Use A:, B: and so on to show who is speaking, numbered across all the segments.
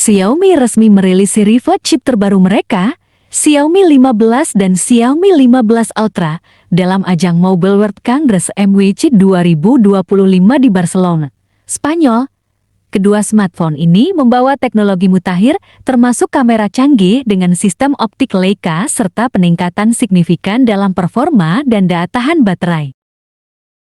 A: Xiaomi resmi merilis seri flagship terbaru mereka, Xiaomi 15 dan Xiaomi 15 Ultra, dalam ajang Mobile World Congress MWC 2025 di Barcelona, Spanyol. Kedua smartphone ini membawa teknologi mutakhir termasuk kamera canggih dengan sistem optik Leica serta peningkatan signifikan dalam performa dan daya tahan baterai.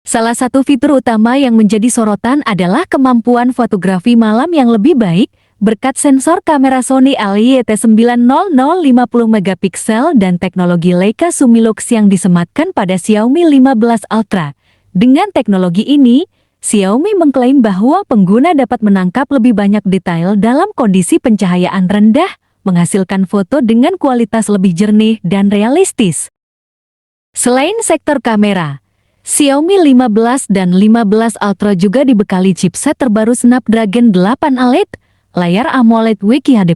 A: Salah satu fitur utama yang menjadi sorotan adalah kemampuan fotografi malam yang lebih baik berkat sensor kamera Sony ALIET900 50 megapiksel dan teknologi Leica Sumilux yang disematkan pada Xiaomi 15 Ultra. Dengan teknologi ini, Xiaomi mengklaim bahwa pengguna dapat menangkap lebih banyak detail dalam kondisi pencahayaan rendah, menghasilkan foto dengan kualitas lebih jernih dan realistis. Selain sektor kamera, Xiaomi 15 dan 15 Ultra juga dibekali chipset terbaru Snapdragon 8 Elite, layar AMOLED QHD+,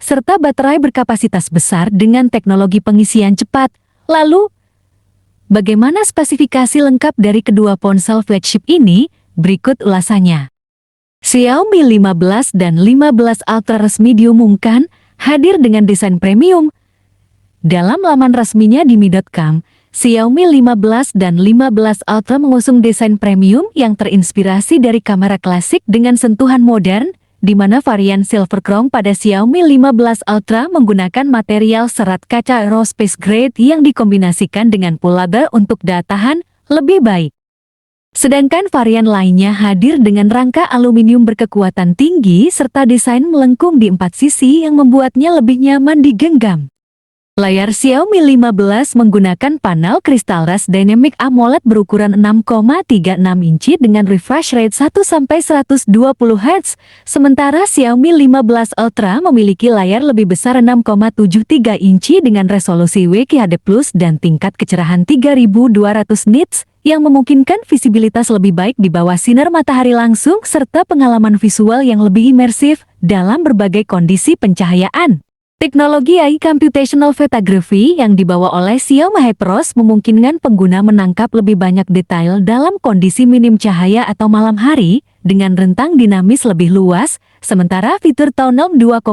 A: serta baterai berkapasitas besar dengan teknologi pengisian cepat. Lalu, bagaimana spesifikasi lengkap dari kedua ponsel flagship ini? Berikut ulasannya. Xiaomi 15 dan 15 Ultra resmi diumumkan hadir dengan desain premium. Dalam laman resminya di mi.com, Xiaomi 15 dan 15 Ultra mengusung desain premium yang terinspirasi dari kamera klasik dengan sentuhan modern, di mana varian Silver Chrome pada Xiaomi 15 Ultra menggunakan material serat kaca aerospace grade yang dikombinasikan dengan full leather untuk daya tahan lebih baik. Sedangkan varian lainnya hadir dengan rangka aluminium berkekuatan tinggi serta desain melengkung di 4 sisi yang membuatnya lebih nyaman digenggam. Layar Xiaomi 15 menggunakan panel kristal Ras Dynamic AMOLED berukuran 6,36 inci dengan refresh rate 1-120 Hz, sementara Xiaomi 15 Ultra memiliki layar lebih besar 6,73 inci dengan resolusi QHD+ dan tingkat kecerahan 3200 nits, yang memungkinkan visibilitas lebih baik di bawah sinar matahari langsung serta pengalaman visual yang lebih imersif dalam berbagai kondisi pencahayaan. Teknologi AI Computational Photography yang dibawa oleh Xiaomi HyperOS memungkinkan pengguna menangkap lebih banyak detail dalam kondisi minim cahaya atau malam hari dengan rentang dinamis lebih luas, sementara fitur Tone 2.0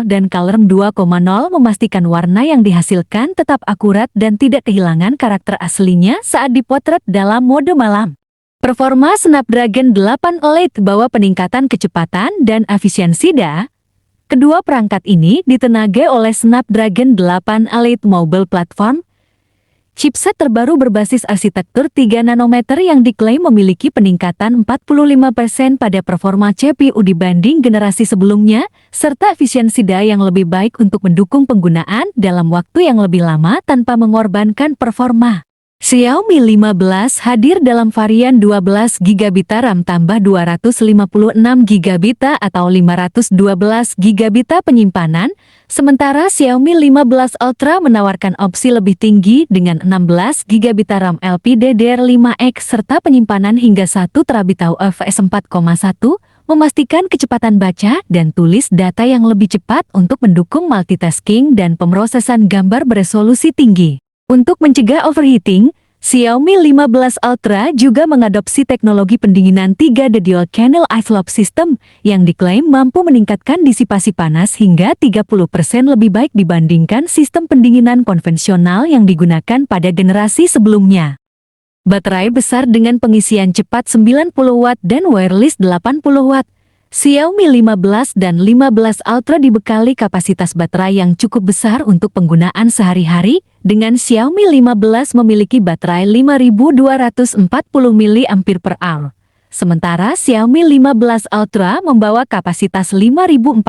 A: dan Color 2.0 memastikan warna yang dihasilkan tetap akurat dan tidak kehilangan karakter aslinya saat dipotret dalam mode malam. Performa Snapdragon 8 Elite bawa peningkatan kecepatan dan efisiensi daya. Kedua perangkat ini ditenagai oleh Snapdragon 8 Elite Mobile Platform. Chipset terbaru berbasis arsitektur 3 nanometer yang diklaim memiliki peningkatan 45% pada performa CPU dibanding generasi sebelumnya, serta efisiensi daya yang lebih baik untuk mendukung penggunaan dalam waktu yang lebih lama tanpa mengorbankan performa. Xiaomi 15 hadir dalam varian 12GB RAM tambah 256GB atau 512GB penyimpanan, sementara Xiaomi 15 Ultra menawarkan opsi lebih tinggi dengan 16GB RAM LPDDR5X serta penyimpanan hingga 1TB UFS 4.1, memastikan kecepatan baca dan tulis data yang lebih cepat untuk mendukung multitasking dan pemrosesan gambar beresolusi tinggi. Untuk mencegah overheating, Xiaomi 15 Ultra juga mengadopsi teknologi pendinginan 3D Dual Channel iFlow System yang diklaim mampu meningkatkan disipasi panas hingga 30% lebih baik dibandingkan sistem pendinginan konvensional yang digunakan pada generasi sebelumnya. Baterai besar dengan pengisian cepat 90 Watt dan wireless 80 Watt. Xiaomi 15 dan 15 Ultra dibekali kapasitas baterai yang cukup besar untuk penggunaan sehari-hari, dengan Xiaomi 15 memiliki baterai 5240 mAh. Sementara Xiaomi 15 Ultra membawa kapasitas 5410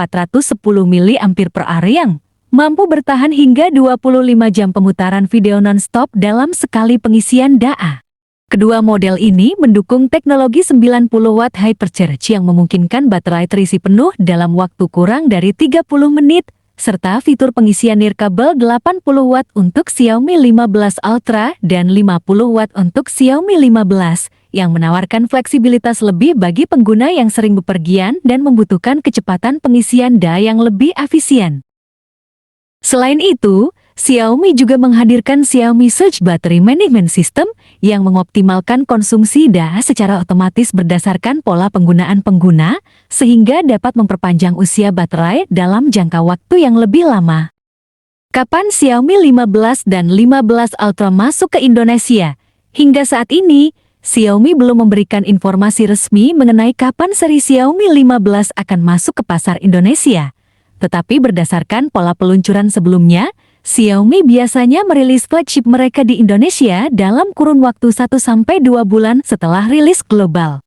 A: mAh yang mampu bertahan hingga 25 jam pemutaran video non-stop dalam sekali pengisian daya. Kedua model ini mendukung teknologi 90 Watt Hypercharge yang memungkinkan baterai terisi penuh dalam waktu kurang dari 30 menit, serta fitur pengisian nirkabel 80 Watt untuk Xiaomi 15 Ultra dan 50 Watt untuk Xiaomi 15, yang menawarkan fleksibilitas lebih bagi pengguna yang sering bepergian dan membutuhkan kecepatan pengisian daya yang lebih efisien. Selain itu, Xiaomi juga menghadirkan Xiaomi Surge Battery Management System yang mengoptimalkan konsumsi daya secara otomatis berdasarkan pola penggunaan pengguna, sehingga dapat memperpanjang usia baterai dalam jangka waktu yang lebih lama. Kapan Xiaomi 15 dan 15 Ultra masuk ke Indonesia? Hingga saat ini, Xiaomi belum memberikan informasi resmi mengenai kapan seri Xiaomi 15 akan masuk ke pasar Indonesia. Tetapi berdasarkan pola peluncuran sebelumnya, Xiaomi biasanya merilis flagship mereka di Indonesia dalam kurun waktu 1-2 bulan setelah rilis global.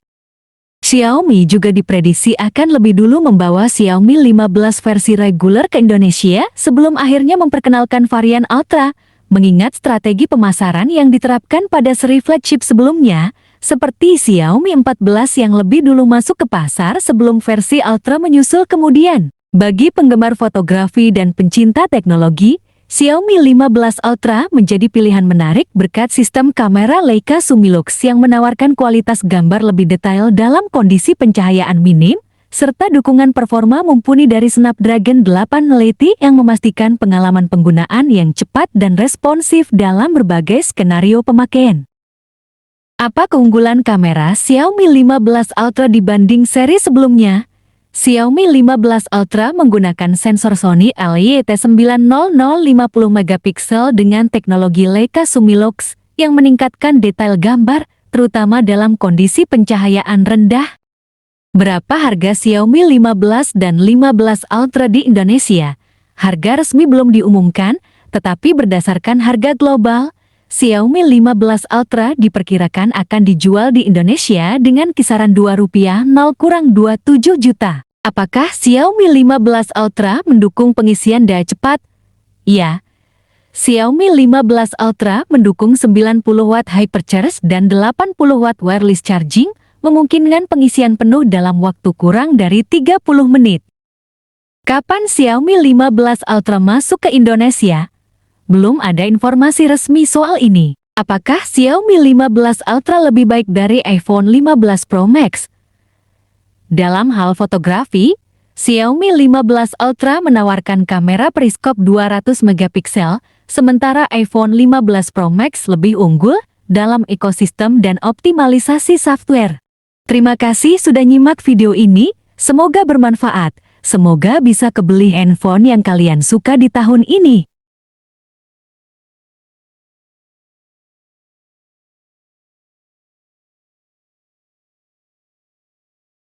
A: Xiaomi juga diprediksi akan lebih dulu membawa Xiaomi 15 versi reguler ke Indonesia sebelum akhirnya memperkenalkan varian Ultra, mengingat strategi pemasaran yang diterapkan pada seri flagship sebelumnya, seperti Xiaomi 14 yang lebih dulu masuk ke pasar sebelum versi Ultra menyusul kemudian. Bagi penggemar fotografi dan pencinta teknologi, Xiaomi 15 Ultra menjadi pilihan menarik berkat sistem kamera Leica Summilux yang menawarkan kualitas gambar lebih detail dalam kondisi pencahayaan minim, serta dukungan performa mumpuni dari Snapdragon 8 Lite yang memastikan pengalaman penggunaan yang cepat dan responsif dalam berbagai skenario pemakaian. Apa keunggulan kamera Xiaomi 15 Ultra dibanding seri sebelumnya? Xiaomi 15 Ultra menggunakan sensor Sony LYT-900 50 megapiksel dengan teknologi Leica Summilux yang meningkatkan detail gambar, terutama dalam kondisi pencahayaan rendah. Berapa harga Xiaomi 15 dan 15 Ultra di Indonesia? Harga resmi belum diumumkan, tetapi berdasarkan harga global, Xiaomi 15 Ultra diperkirakan akan dijual di Indonesia dengan kisaran Rp2.0-27 juta. Apakah Xiaomi 15 Ultra mendukung pengisian daya cepat? Ya, Xiaomi 15 Ultra mendukung 90 Watt Hypercharge dan 80 Watt Wireless Charging, memungkinkan pengisian penuh dalam waktu kurang dari 30 menit. Kapan Xiaomi 15 Ultra masuk ke Indonesia? Belum ada informasi resmi soal ini. Apakah Xiaomi 15 Ultra lebih baik dari iPhone 15 Pro Max? Dalam hal fotografi, Xiaomi 15 Ultra menawarkan kamera periskop 200 megapiksel, sementara iPhone 15 Pro Max lebih unggul dalam ekosistem dan optimalisasi software. Terima kasih sudah nyimak video ini, semoga bermanfaat, semoga bisa kebeli handphone yang kalian suka di tahun ini.